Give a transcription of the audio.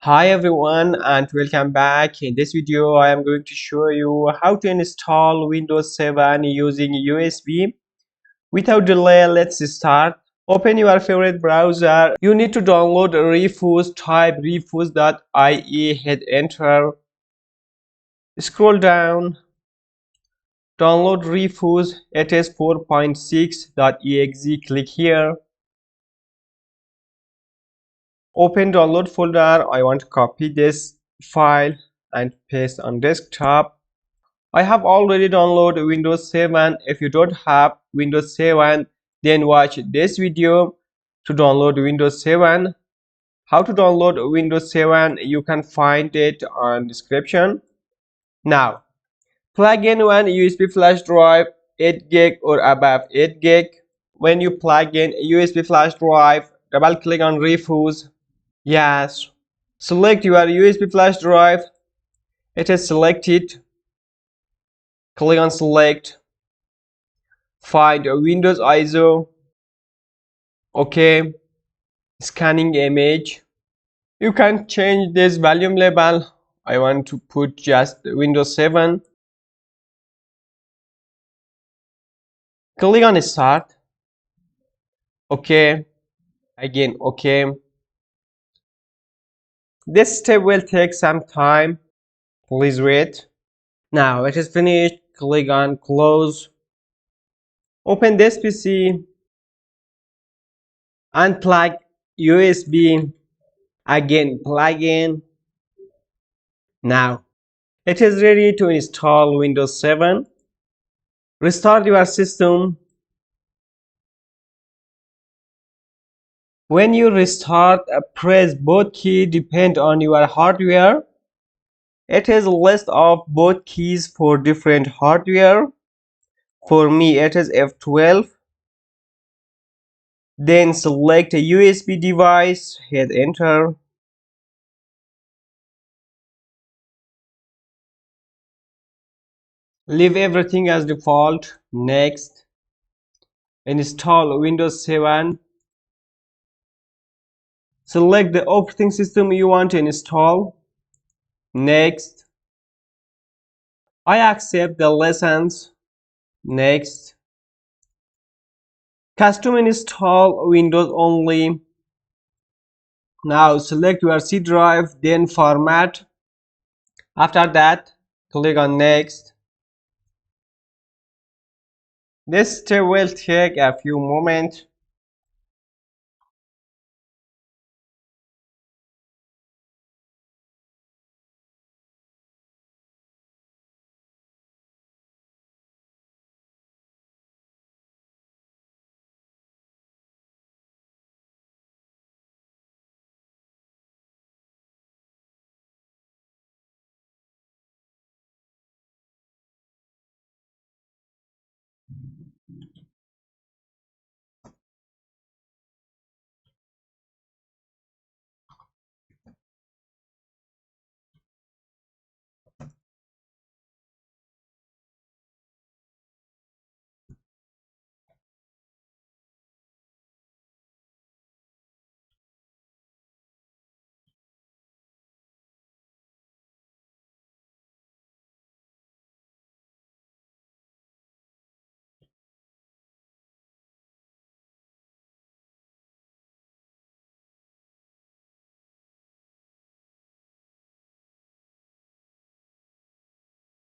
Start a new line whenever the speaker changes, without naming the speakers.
Hi everyone and welcome back. In this video I am going to show you how to install Windows 7 using USB. Without delay, let's start. Open your favorite browser. You need to download Refuse, type refuse.ie, hit enter. Scroll down, download Refuse, it is 4.6.exe, click here. Open download folder. I want to copy this file and paste on desktop. I have already downloaded Windows 7. If you don't have Windows 7, then watch this video to download Windows 7. How to download Windows 7, you can find it on description. Now, plug in one USB flash drive 8 gig or above 8 gig. When you plug in a USB flash drive, double click on Refuse. Yes. Select your USB flash drive. It is selected. Click on Select. Find a Windows ISO. OK. Scanning image. You can change this volume label. I want to put just Windows 7. Click on Start. OK. Again OK. This step will take some time. Please wait. Now it is finished. Click on Close. Open this PC. Unplug USB. Again plug in. Now it is ready to install Windows 7. Restart your system. When you restart, press both keys depend on your hardware. It is a list of both keys for different hardware. For me it is F12. Then select a USB device, hit enter. Leave everything as default. Next. Install Windows 7. Select the operating system you want to install. Next. I accept the license. Next. Custom install Windows only. Now select your C drive, then format. After that, click on next. This step will take a few moments.